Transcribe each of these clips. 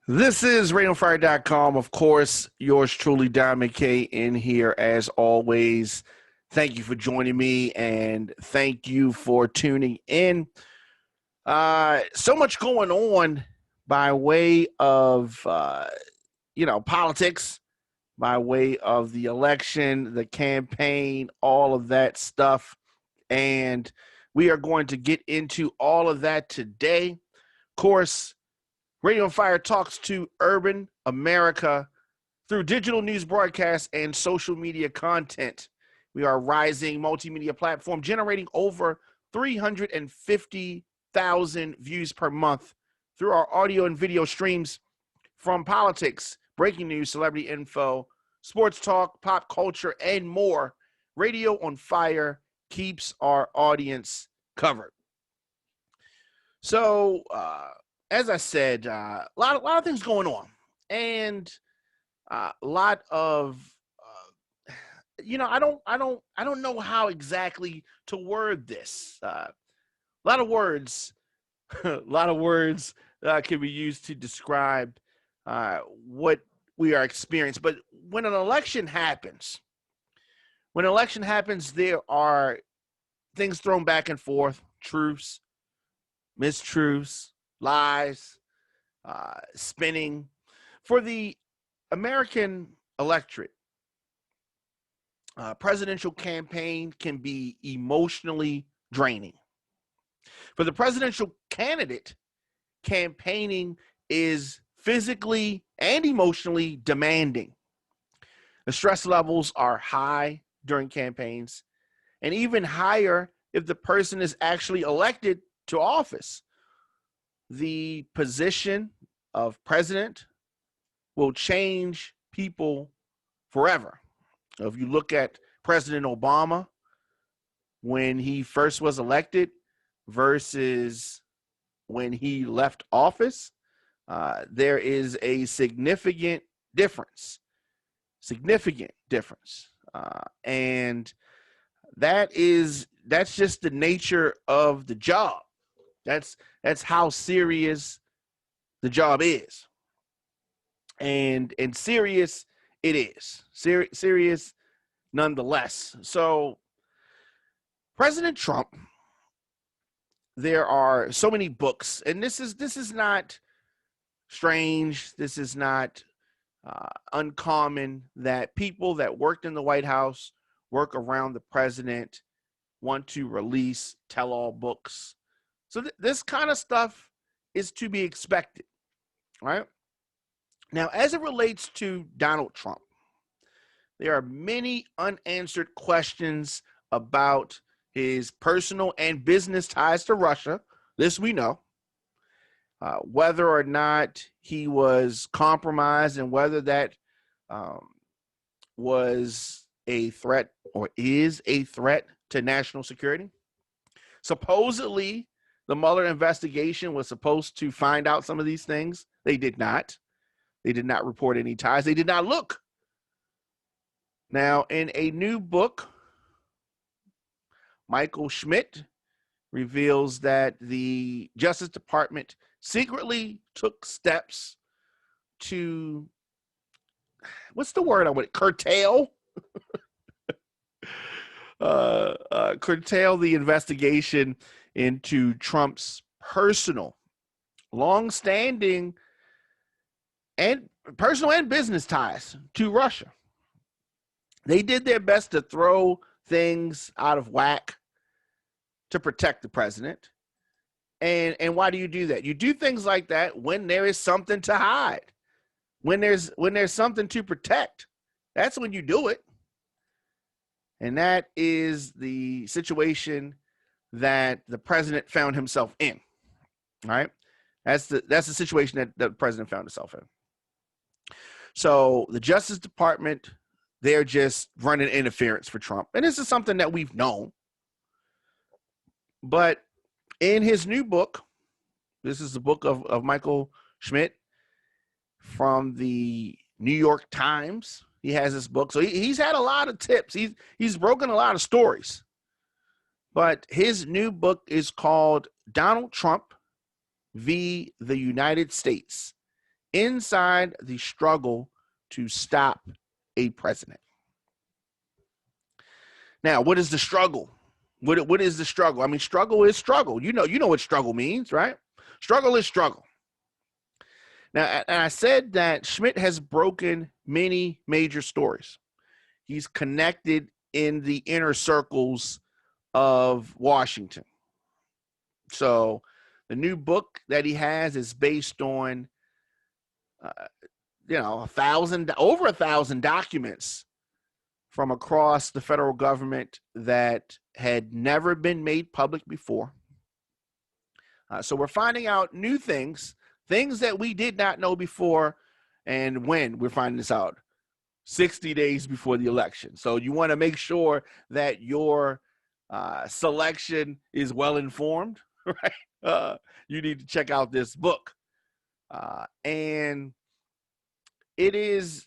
This is RadioFire.com. Of course, yours truly, Don McKay, in here as always. Thank you for joining me and thank you for tuning in. So much going on by way of, politics, by way of the election, the campaign, all of that stuff. And we are going to get into all of that today. Of course, Radio on Fire talks to urban America through digital news broadcasts and social media content. We are a rising multimedia platform generating over 350,000 views per month through our audio and video streams from politics, breaking news, celebrity info, sports talk, pop culture, and more. Radio on Fire keeps our audience covered. So, as I said, a lot of things going on, and a lot of, I don't know how exactly to word this. A lot of words, a lot of words can be used to describe what we are experiencing. But when an election happens, there are things thrown back and forth, truths, mistruths, lies, spinning. For the American electorate, presidential campaign can be emotionally draining. For the presidential candidate, campaigning is physically and emotionally demanding. The stress levels are high during campaigns, and even higher if the person is actually elected to office. The position of president will change people forever. If you look at President Obama when he first was elected versus when he left office, there is a significant difference. And that's just the nature of the job. That's how serious the job is, and serious it is. Serious nonetheless. So, President Trump, there are so many books, and this is not strange. This is not uncommon that people that worked in the White House, work around the president, want to release tell-all books. So this kind of stuff is to be expected, right? Now, as it relates to Donald Trump, there are many unanswered questions about his personal and business ties to Russia. This we know. Whether or not he was compromised and whether that was a threat or is a threat to national security. Supposedly, the Mueller investigation was supposed to find out some of these things. They did not. They did not report any ties. They did not look. Now, in a new book, Michael Schmidt reveals that the Justice Department secretly took steps to, what's the word I would, curtail? Curtail the investigation into Trump's personal, long-standing, and personal and business ties to Russia. They did their best to throw things out of whack to protect the president. And why do you do that? You do things like that when there is something to hide, when there's something to protect. That's when you do it. And that is the situation that the president found himself in. All right. That's the situation that the president found himself in. So the Justice Department, they're just running interference for Trump. And this is something that we've known. But in his new book, this is the book of Michael Schmidt from the New York Times. He has this book. So he's had a lot of tips. He's broken a lot of stories. But his new book is called Donald Trump v. the United States, inside the struggle to stop a president. Now, what is the struggle? What is the struggle? I mean, struggle is struggle. You know what struggle means, right? Struggle is struggle. Now, and I said that Schmidt has broken many major stories. He's connected in the inner circles of Washington. So the new book that he has is based on, over 1,000 documents from across the federal government that had never been made public before. So we're finding out new things that we did not know before. And when we're finding this out, 60 days before the election. So you want to make sure that your selection is well informed, right? You need to check out this book. And it is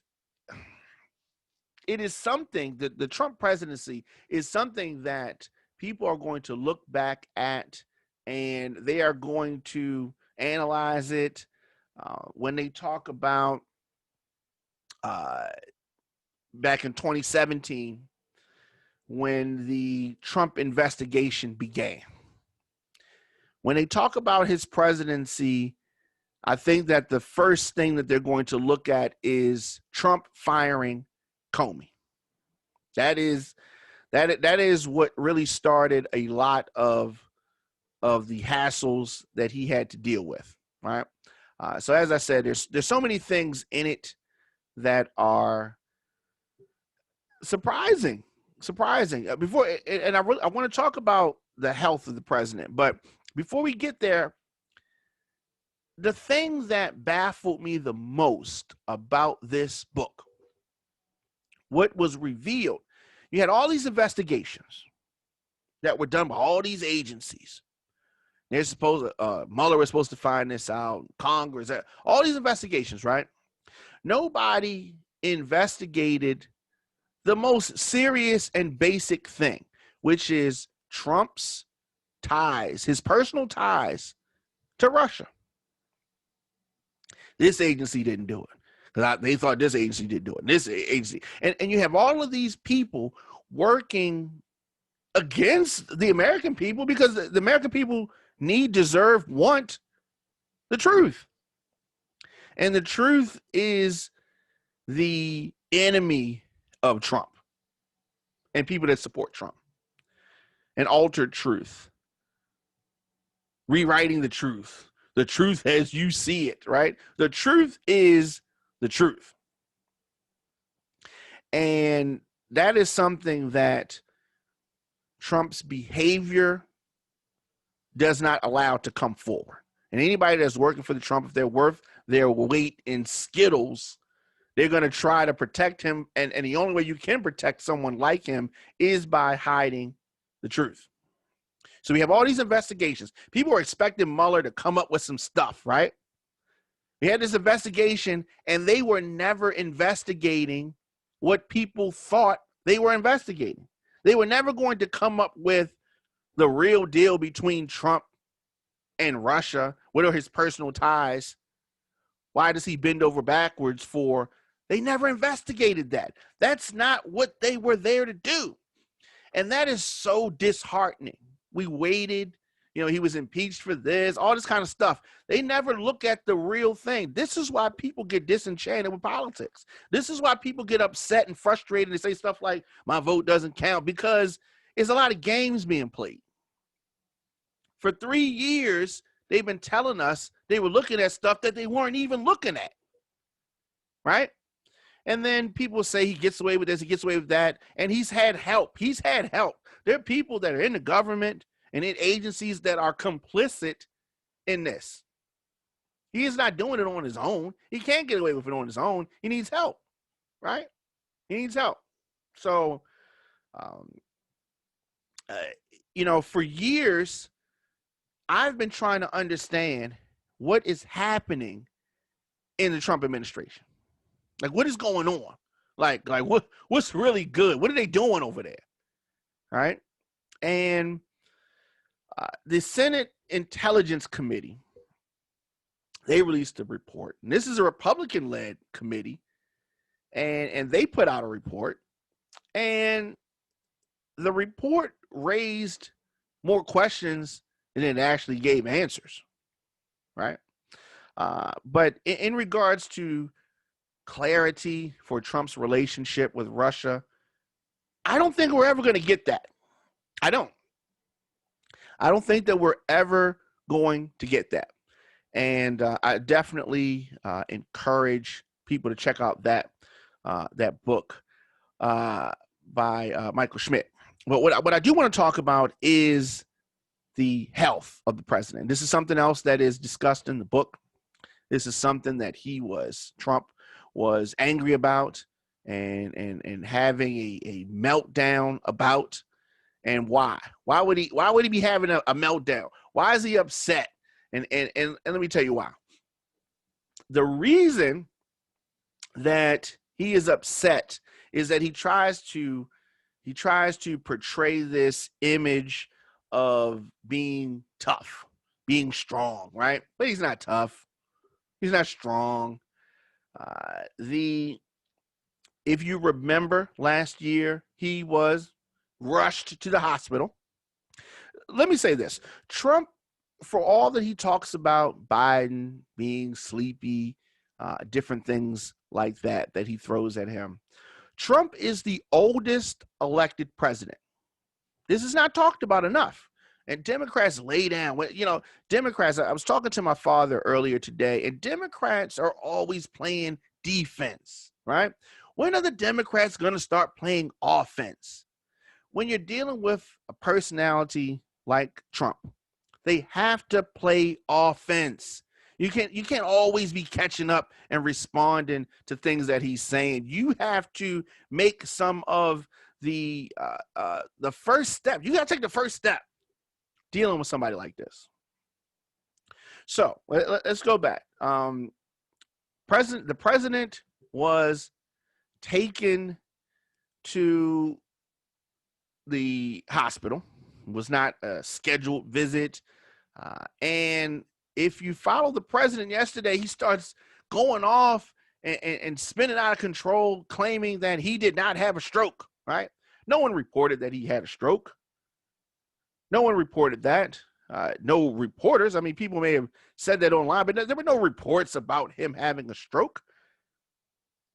something that the Trump presidency is something that people are going to look back at, and they are going to analyze it. When they talk about back in 2017, when the Trump investigation began, when they talk about his presidency, I think that the first thing that they're going to look at is Trump firing Comey. That is what really started a lot of the hassles that he had to deal with, right? So as I said, there's so many things in it that are surprising. Before, and I want to talk about the health of the president, but before we get there, the thing that baffled me the most about this book, what was revealed, you had all these investigations that were done by all these agencies. They're supposed Mueller was supposed to find this out, Congress, all these investigations, right? Nobody investigated the most serious and basic thing, which is Trump's ties, his personal ties to Russia. This agency didn't do it because they thought this agency didn't do it. This agency, and you have all of these people working against the American people because the American people need, deserve, want the truth. And the truth is the enemy of Trump and people that support Trump. An altered truth. Rewriting the truth as you see it, right? The truth is the truth. And that is something that Trump's behavior does not allow to come forward. And anybody that's working for the Trump, if they're worth their weight in Skittles, they're going to try to protect him. And the only way you can protect someone like him is by hiding the truth. So we have all these investigations. People are expecting Mueller to come up with some stuff, right? We had this investigation, and they were never investigating what people thought they were investigating. They were never going to come up with the real deal between Trump and Russia. What are his personal ties? Why does he bend over backwards for? They never investigated that. That's not what they were there to do. And that is so disheartening. We waited, he was impeached for this, all this kind of stuff. They never look at the real thing. This is why people get disenchanted with politics. This is why people get upset and frustrated and say stuff like, my vote doesn't count, because there's a lot of games being played. For 3 years, they've been telling us they were looking at stuff that they weren't even looking at, right? And then people say he gets away with this, he gets away with that, and he's had help. There are people that are in the government and in agencies that are complicit in this. He is not doing it on his own. He can't get away with it on his own. He needs help, right? He needs help. So, for years, I've been trying to understand what is happening in the Trump administration. Like, what is going on? Like what's really good? What are they doing over there? All right. And the Senate Intelligence Committee, They released a report, and this is a Republican-led committee, and they put out a report, and the report raised more questions than it actually gave answers, right? But in regards to clarity for Trump's relationship with Russia, I don't think we're ever going to get that. I don't think that we're ever going to get that. And I definitely encourage people to check out that book by Michael Schmidt. But what I do want to talk about is the health of the president. This is something else that is discussed in the book. This is something that Trump was angry about and having a meltdown about. And why? Why would he be having a meltdown? Why is he upset? And let me tell you why. The reason that he is upset is that he tries to portray this image of being tough, being strong, right? But he's not tough. He's not strong. If you remember last year, he was rushed to the hospital. Let me say this. Trump, for all that he talks about Biden being sleepy, different things like that he throws at him, Trump is the oldest elected president. This is not talked about enough. And Democrats lay down. Democrats, I was talking to my father earlier today, and Democrats are always playing defense, right? When are the Democrats going to start playing offense? When you're dealing with a personality like Trump, they have to play offense. You can't always be catching up and responding to things that he's saying. You have to make some of the first step. You got to take the first step dealing with somebody like this. So let's go back. The president was taken to the hospital. It was not a scheduled visit. And if you follow the president yesterday, he starts going off and spinning out of control, claiming that he did not have a stroke, right? No one reported that he had a stroke. No one reported that. No reporters. I mean, people may have said that online, but there were no reports about him having a stroke.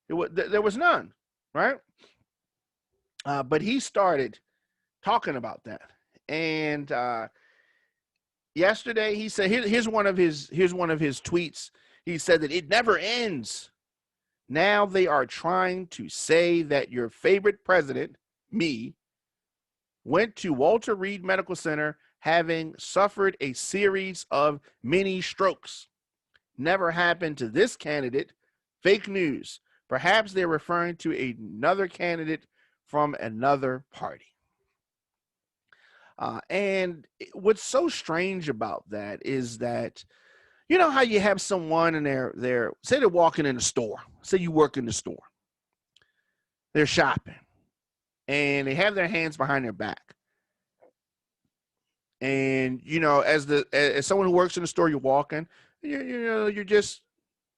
There was none, right? But he started talking about that. And yesterday he said, here's one of his tweets. He said that it never ends. Now they are trying to say that your favorite president, me, went to Walter Reed Medical Center having suffered a series of mini strokes. Never happened to this candidate. Fake news. Perhaps they're referring to another candidate from another party. And what's so strange about that is that, you know how you have someone and they're say they're walking in a store. Say you work in the store. They're shopping and they have their hands behind their back. And, as someone who works in the store, you're walking, you're just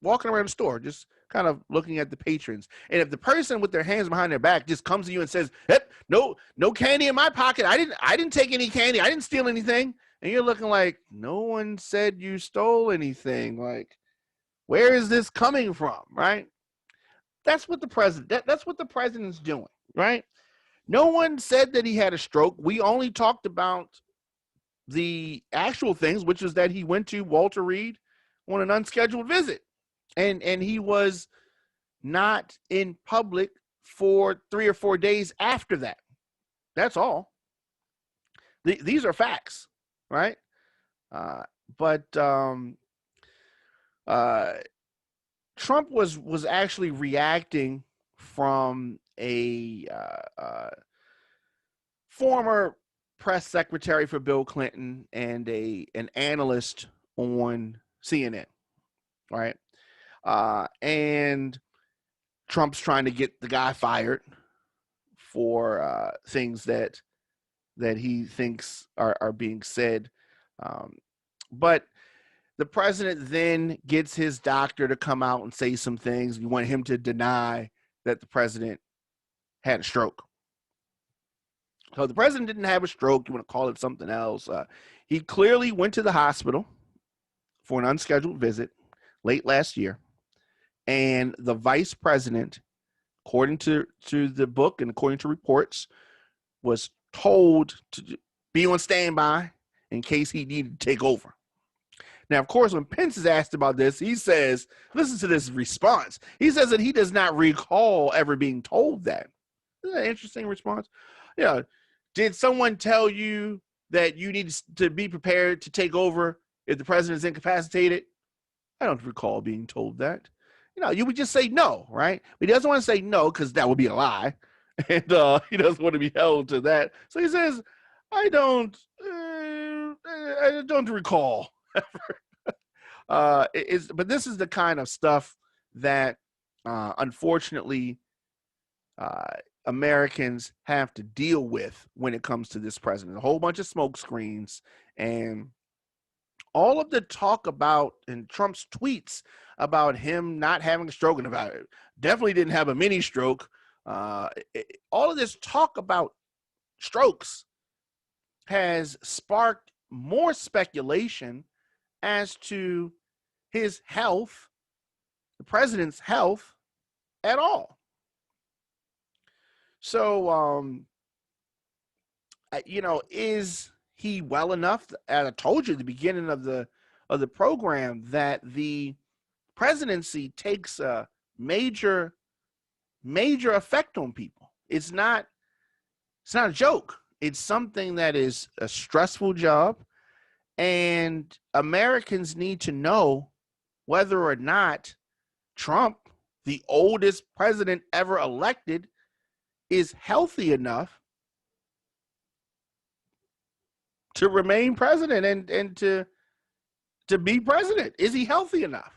walking around the store, just kind of looking at the patrons. And if the person with their hands behind their back just comes to you and says, "Yep, no candy in my pocket. I didn't take any candy. I didn't steal anything." And you're looking like, no one said you stole anything. Like, where is this coming from? Right? That's what the president's doing, right? No one said that he had a stroke. We only talked about the actual things, which is that he went to Walter Reed on an unscheduled visit. And he was not in public for 3 or 4 days after that. That's all. These are facts, right? But Trump was actually reacting from a former press secretary for Bill Clinton and an analyst on CNN, right? And Trump's trying to get the guy fired for things that he thinks are being said. But The president then gets his doctor to come out and say some things. You want him to deny that the president had a stroke. So the president didn't have a stroke. You want to call it something else. He clearly went to the hospital for an unscheduled visit late last year. And the vice president, according to the book and according to reports, was told to be on standby in case he needed to take over. Now, of course, when Pence is asked about this, he says, listen to this response. He says that he does not recall ever being told that. Isn't that an interesting response? Yeah. Did someone tell you that you need to be prepared to take over if the president is incapacitated? I don't recall being told that. You would just say no, right? But he doesn't want to say no because that would be a lie. And he doesn't want to be held to that. So he says, I don't recall. But this is the kind of stuff that, unfortunately, Americans have to deal with when it comes to this president. A whole bunch of smoke screens and all of the talk about and Trump's tweets about him not having a stroke and about it. Definitely didn't have a mini stroke. All of this talk about strokes has sparked more speculation as to his health, the president's health at all. So, is he well enough? As I told you at the beginning of the program, that the presidency takes a major effect on people. It's not a joke. It's something that is a stressful job, and Americans need to know whether or not Trump, the oldest president ever elected, is healthy enough to remain president and to be president. Is he healthy enough?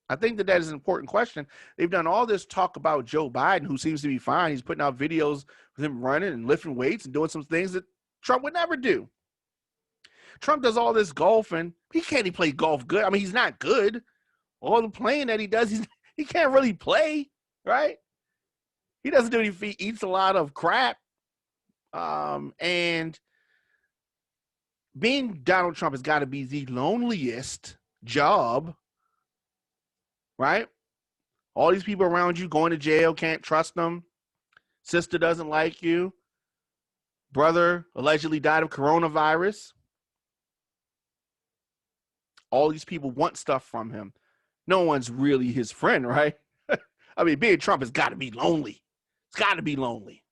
I think that is an important question. They've done all this talk about Joe Biden, who seems to be fine. He's putting out videos with him running and lifting weights and doing some things that Trump would never do. Trump does all this golfing. He can't play golf good. I mean, he's not good. All the playing that he does, he can't really play, right? He doesn't do anything. He eats a lot of crap. And being Donald Trump has got to be the loneliest job, right? All these people around you going to jail, can't trust them. Sister doesn't like you. Brother allegedly died of coronavirus. All these people want stuff from him. No one's really his friend, right? I mean, being Trump has got to be lonely. It's got to be lonely.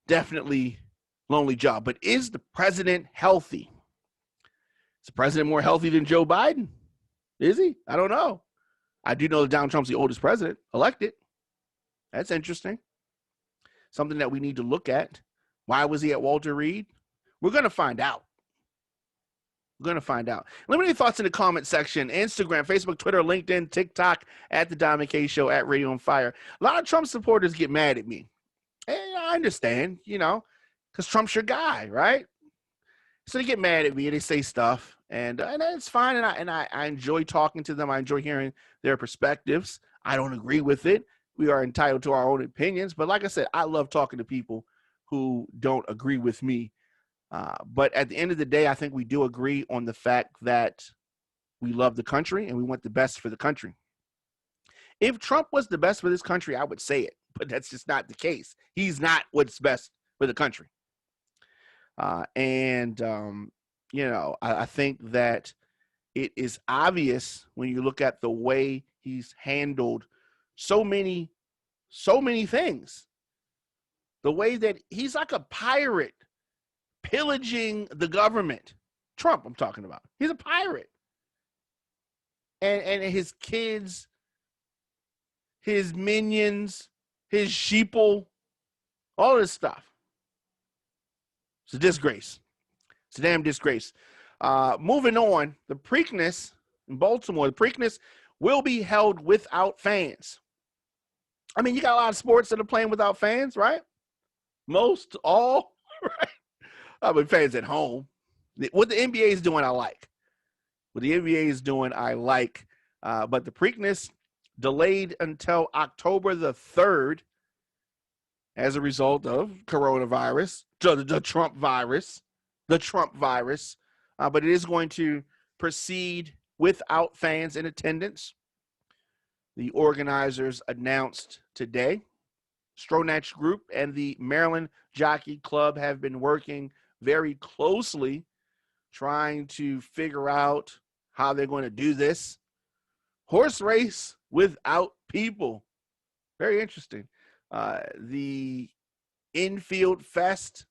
Definitely lonely job. But is the president healthy? Is the president more healthy than Joe Biden? Is he? I don't know. I do know that Donald Trump's the oldest president elected. That's interesting. Something that we need to look at. Why was he at Walter Reed? We're going to find out. We're going to find out. Let me know your thoughts in the comment section. Instagram, Facebook, Twitter, LinkedIn, TikTok, at The Diamond K Show, at Radio on Fire. A lot of Trump supporters get mad at me. And I understand, because Trump's your guy, right? So they get mad at me and they say stuff. And it's fine. And I enjoy talking to them. I enjoy hearing their perspectives. I don't agree with it. We are entitled to our own opinions. But like I said, I love talking to people who don't agree with me. But at the end of the day, I think we do agree on the fact that we love the country and we want the best for the country. If Trump was the best for this country, I would say it, but that's just not the case. He's not what's best for the country. I think that it is obvious when you look at the way he's handled so many things. The way that he's like a pirate pillaging the government. Trump, I'm talking about. He's a pirate. And his kids, his minions, his sheeple, all this stuff. It's a disgrace. It's a damn disgrace. Moving on, the Preakness in Baltimore, the Preakness will be held without fans. I mean, you got a lot of sports that are playing without fans, right? Most, all, right? With fans at home. What the NBA is doing, I like. What the NBA is doing, I like. But the Preakness delayed until October the 3rd as a result of coronavirus, the Trump virus, but it is going to proceed without fans in attendance. The organizers announced today. Stronach Group and the Maryland Jockey Club have been working very closely trying to figure out how they're going to do this. Horse race without people. Very interesting. The infield fest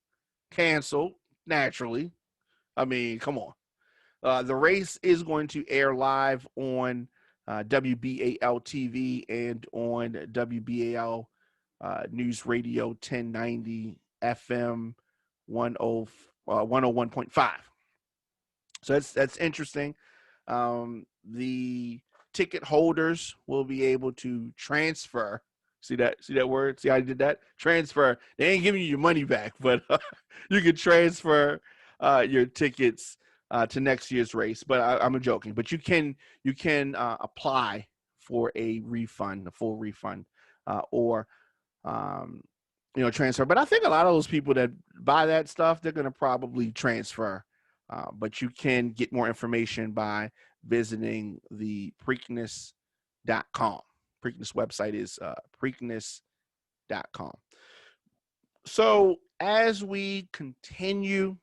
canceled, naturally. I mean, come on. The race is going to air live on WBAL TV and on WBAL News Radio 1090 FM 101.5. So that's interesting. The ticket holders will be able to transfer. See that word? See how I did that? Transfer. They ain't giving you your money back, but you can transfer your tickets to next year's race. But I'm joking. But you can apply for a refund, a full refund, or transfer. But I think a lot of those people that buy that stuff, they're going to probably transfer. But you can get more information by visiting the Preakness.com. Preakness website is Preakness.com. So as we continue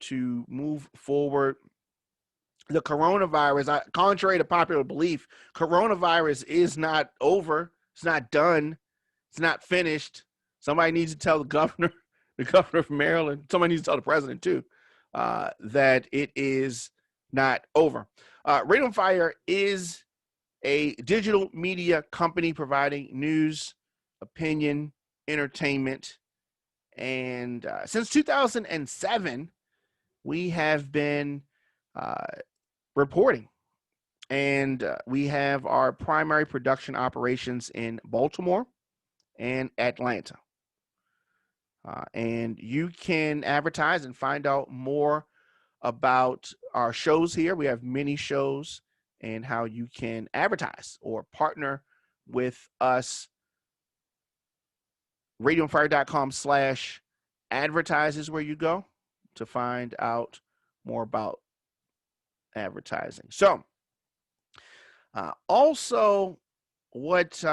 to move forward, the coronavirus, contrary to popular belief, coronavirus is not over. It's not done. It's not finished. Somebody needs to tell the governor of Maryland, somebody needs to tell the president too, that it is not over. Radio on Fire is a digital media company providing news, opinion, entertainment. And since 2007, we have been reporting. And we have our primary production operations in Baltimore and Atlanta. And you can advertise and find out more about our shows here. We have many shows and how you can advertise or partner with us. RadioonFire.com/advertise is where you go to find out more about advertising. So also what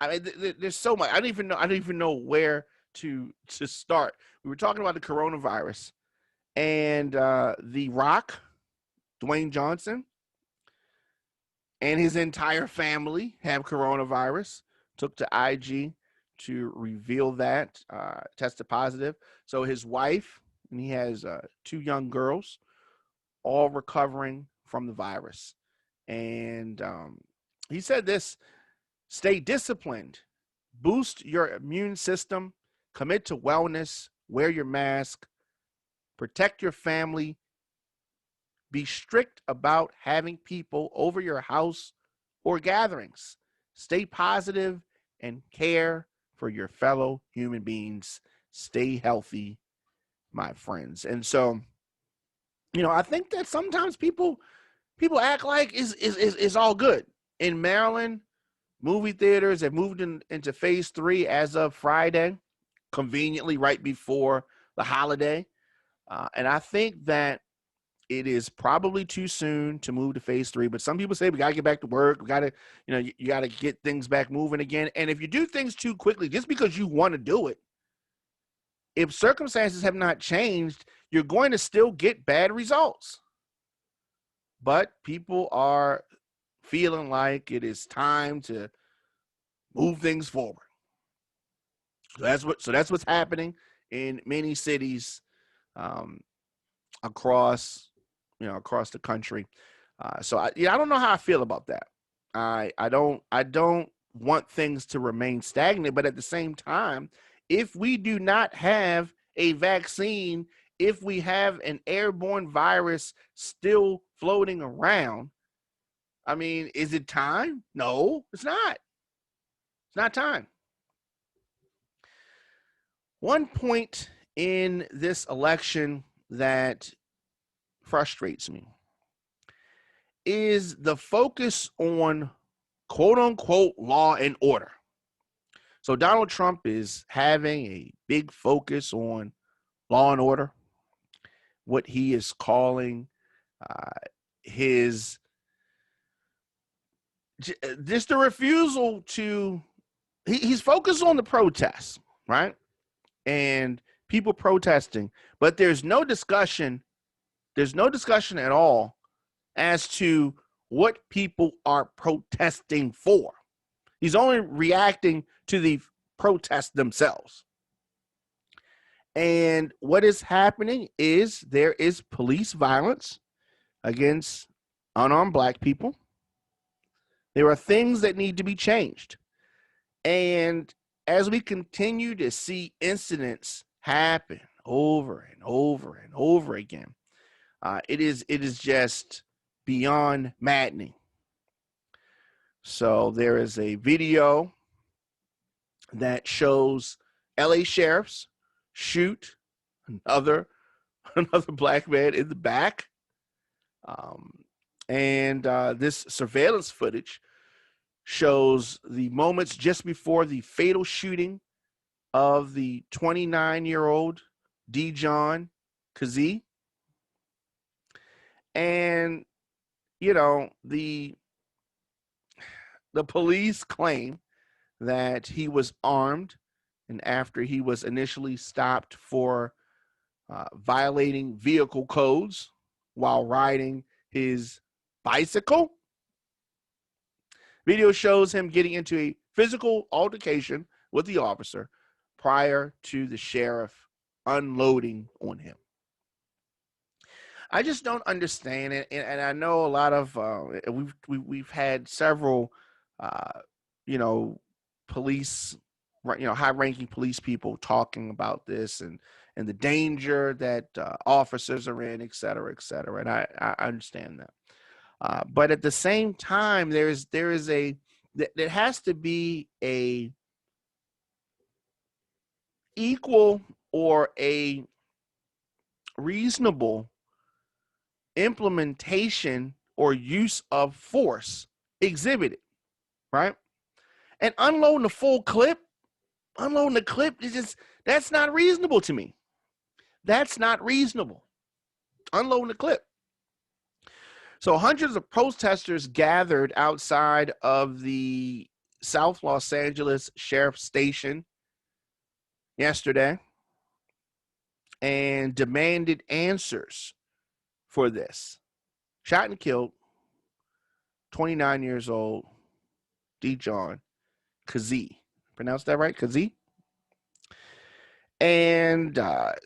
there's so much. I don't even know where to start. We were talking about the coronavirus and The Rock, Dwayne Johnson, and his entire family have coronavirus. Took to IG to reveal that, tested positive. So his wife, and he has 2 young girls, all recovering from the virus. And he said this: stay disciplined, boost your immune system, commit to wellness, wear your mask, protect your family, be strict about having people over your house or gatherings, stay positive, and care for your fellow human beings. Stay healthy, my friends. And so, I think that sometimes people act like is all good. In Maryland, movie theaters have moved into phase 3 as of Friday, conveniently right before the holiday. And I think that it is probably too soon to move to phase 3, but some people say we got to get back to work. We got to, you got to get things back moving again. And if you do things too quickly, just because you want to do it, if circumstances have not changed, you're going to still get bad results. But people are feeling like it is time to move things forward. So that's what's happening in many cities across the country. So I don't know how I feel about that. I don't want things to remain stagnant, but at the same time, if we do not have a vaccine, if we have an airborne virus still floating around, I mean, is it time? No, it's not. It's not time. One point in this election that frustrates me is the focus on quote unquote law and order. So Donald Trump is having a big focus on law and order, what he is calling his just the refusal to, he's focused on the protests, right? And people protesting, but there's no discussion at all as to what people are protesting for. He's only reacting to the protests themselves. And what is happening is there is police violence against unarmed Black people. There are things that need to be changed. And as we continue to see incidents happen over and over and over again, it is just beyond maddening. So there is a video that shows LA sheriffs shoot another Black man in the back. And this surveillance footage shows the moments just before the fatal shooting of the 29-year-old Dijon Kizzee. And, you know, the police claim that he was armed, and after he was initially stopped for violating vehicle codes while riding his bicycle. Video shows him getting into a physical altercation with the officer prior to the sheriff unloading on him. I just don't understand it, and I know a lot of we've had several police, high-ranking police people talking about this and the danger that officers are in, et cetera, and I understand that. But at the same time, there has to be a equal or a reasonable implementation or use of force exhibited, right? And unloading the clip is just, that's not reasonable to me. That's not reasonable. Unloading the clip. So hundreds of protesters gathered outside of the South Los Angeles Sheriff's Station yesterday and demanded answers for this. Shot and killed 29 years old Dijon Kizzee. Pronounce that right? Kizzee? And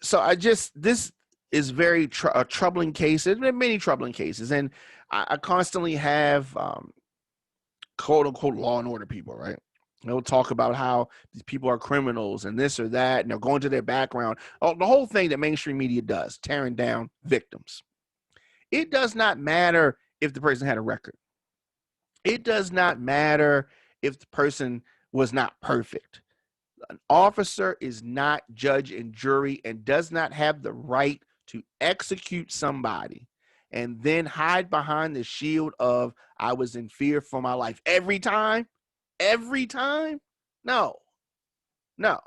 so this is very a troubling case. There's been many troubling cases. And I constantly have quote unquote law and order people, right? They'll talk about how these people are criminals and this or that, and they'll go into their background. Oh, the whole thing that mainstream media does, tearing down victims. It does not matter if the person had a record. It does not matter if the person was not perfect. An officer is not judge and jury and does not have the right to execute somebody and then hide behind the shield of I was in fear for my life every time. No. And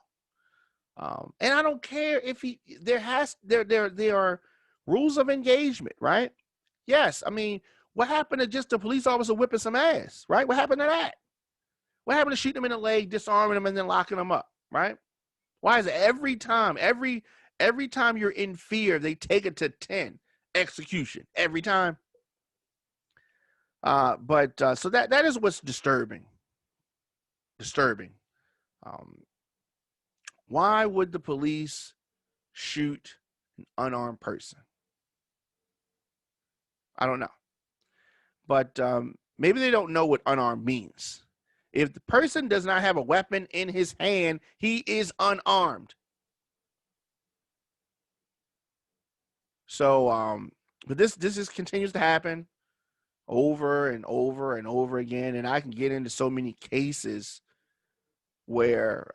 I don't care if there are rules of engagement, right? Yes. I mean, what happened to just a police officer whipping some ass, right? What happened to that? What happened to shooting him in the leg, disarming him, and then locking him up, right? Why is it every time you're in fear, they take it to 10 execution every time? So that is what's disturbing. Why would the police shoot an unarmed person? I don't know. But maybe they don't know what unarmed means. If the person does not have a weapon in his hand, he is unarmed. So, but this continues to happen over and over and over again, and I can get into so many cases where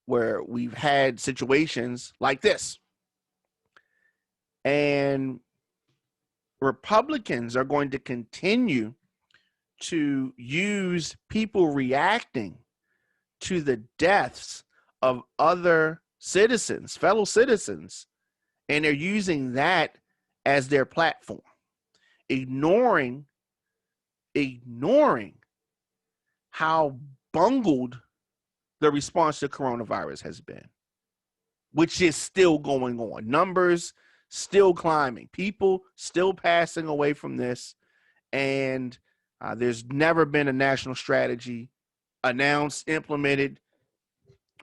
we've had situations like this, and Republicans are going to continue to use people reacting to the deaths of other citizens, fellow citizens, and they're using that as their platform, ignoring how bungled the response to coronavirus has been, which is still going on. Numbers still climbing, people still passing away from this, and there's never been a national strategy announced, implemented.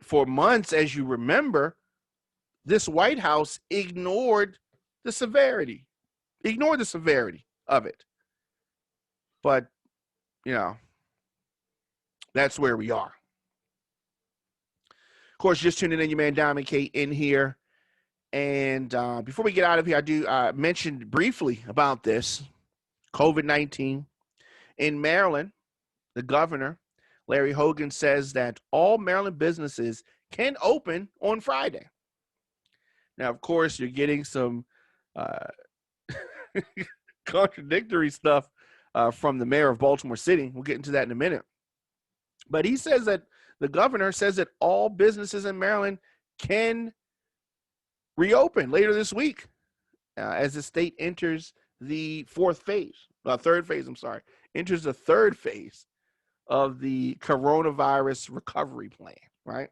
For months, as you remember, this White House ignored the severity of it. But, that's where we are. Of course, just tuning in, your man Diamond K in here. And before we get out of here, I do mention briefly about this COVID-19. In Maryland, the governor, Larry Hogan, says that all Maryland businesses can open on Friday. Now, of course, you're getting some contradictory stuff from the mayor of Baltimore City. We'll get into that in a minute. But he says that the governor says that all businesses in Maryland can reopen later this week as the state enters the third phase, enters the third phase of the coronavirus recovery plan, right?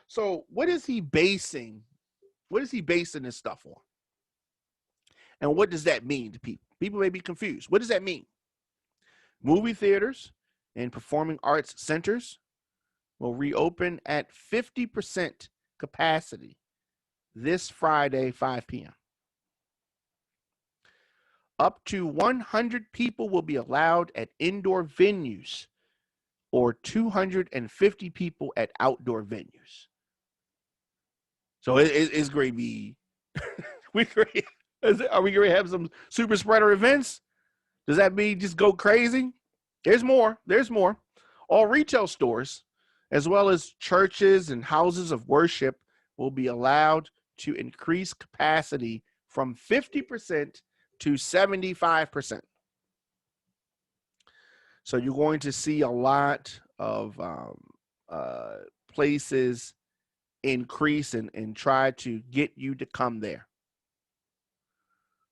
So what is he basing this stuff on? And what does that mean to people? People may be confused. What does that mean? Movie theaters and performing arts centers will reopen at 50% capacity this Friday, 5 p.m. Up to 100 people will be allowed at indoor venues or 250 people at outdoor venues. So it's going to be, are we going to have some super spreader events? Does that mean just go crazy? There's more. All retail stores, as well as churches and houses of worship, will be allowed to increase capacity from 50% to 75%. So you're going to see a lot of places increase and try to get you to come there.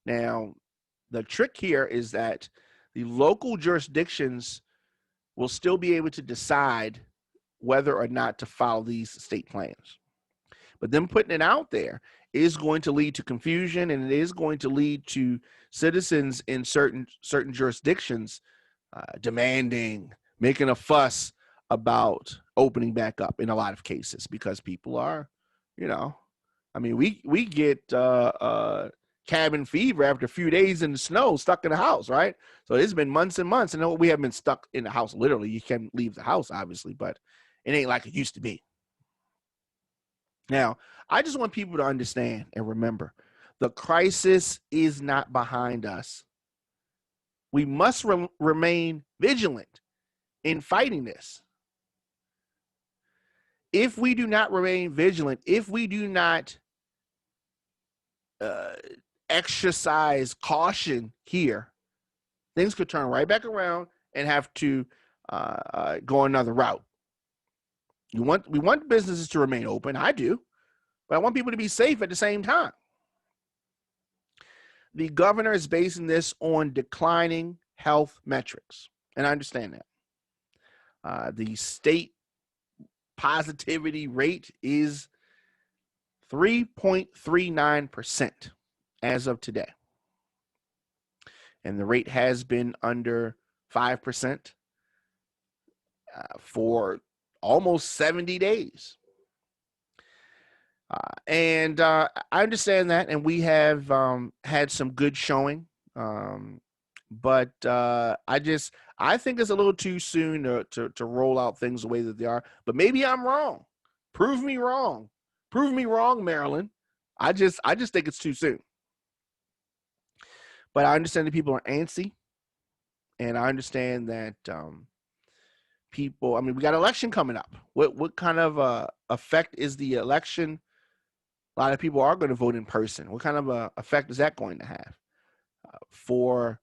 Now, the trick here is that the local jurisdictions will still be able to decide whether or not to follow these state plans. But them putting it out there is going to lead to confusion, and it is going to lead to citizens in certain jurisdictions demanding, making a fuss about opening back up in a lot of cases, because people are, we get cabin fever after a few days in the snow, stuck in the house, right? So it's been months and months, and we haven't been stuck in the house literally. You can't leave the house, obviously, but it ain't like it used to be. Now, I just want people to understand and remember, the crisis is not behind us. We must remain vigilant in fighting this. If we do not remain vigilant, if we do not exercise caution here, things could turn right back around and have to go another route. We want businesses to remain open. I do, but I want people to be safe at the same time. The governor is basing this on declining health metrics, and I understand that. The state positivity rate is 3.39% as of today, and the rate has been under 5% for almost 70 days. And I understand that, and we have had some good showing, but I think it's a little too soon to roll out things the way that they are. But maybe I'm wrong. Prove me wrong. Prove me wrong, Maryland. I just think it's too soon. But I understand that people are antsy, and I understand that people. We got an election coming up. What kind of effect is the election? A lot of people are going to vote in person. What kind of effect is that going to have? for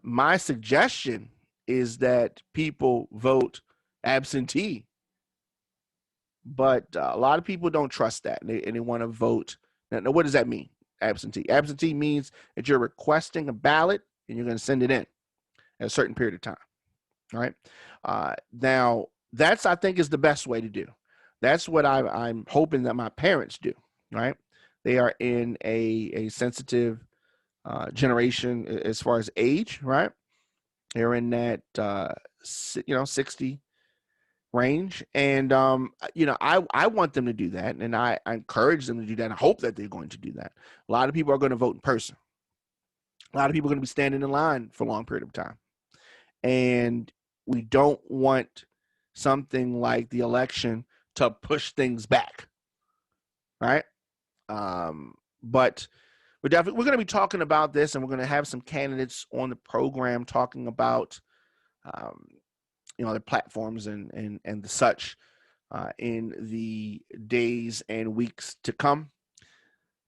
my suggestion is that people vote absentee, but a lot of people don't trust that, and they want to vote. Now, what does that mean? Absentee. Absentee means that you're requesting a ballot and you're going to send it in at a certain period of time. All right. Now, that's, I think, is the best way to do. That's what I'm hoping that my parents do. Right. They are in a sensitive generation as far as age. Right. They're in that 60 range, and I want them to do that, and I encourage them to do that. And I hope that they're going to do that. A lot of people are going to vote in person. A lot of people are going to be standing in line for a long period of time, and we don't want something like the election to push things back, right? But we're going to be talking about this, and we're going to have some candidates on the program talking about their platforms and the such in the days and weeks to come.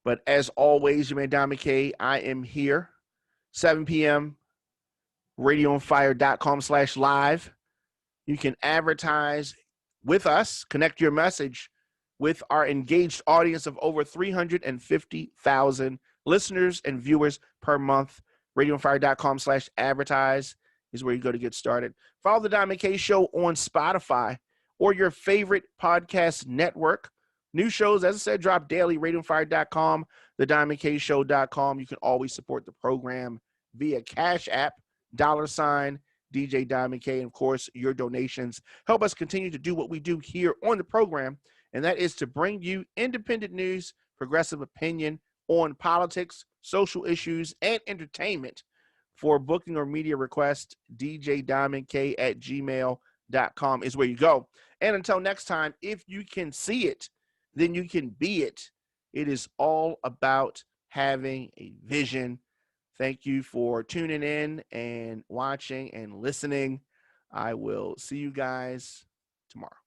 But as always, your man Don McKay, I am here, 7 p.m., radioonfire.com/live. You can advertise with us, connect your message with our engaged audience of over 350,000 listeners and viewers per month. radioonfire.com/advertise is where you go to get started. Follow the Don McKay Show on Spotify or your favorite podcast network. New shows, as I said, drop daily. radioonfire.com, thedonmckayshow.com. You can always support the program via Cash App, $ DJ Don McKay. And of course, your donations help us continue to do what we do here on the program, and that is to bring you independent news, progressive opinion on politics, social issues, and entertainment. For booking or media request, djdonmckay@gmail.com is where you go. And until next time, if you can see it, then you can be it. It is all about having a vision. Thank you for tuning in and watching and listening. I will see you guys tomorrow.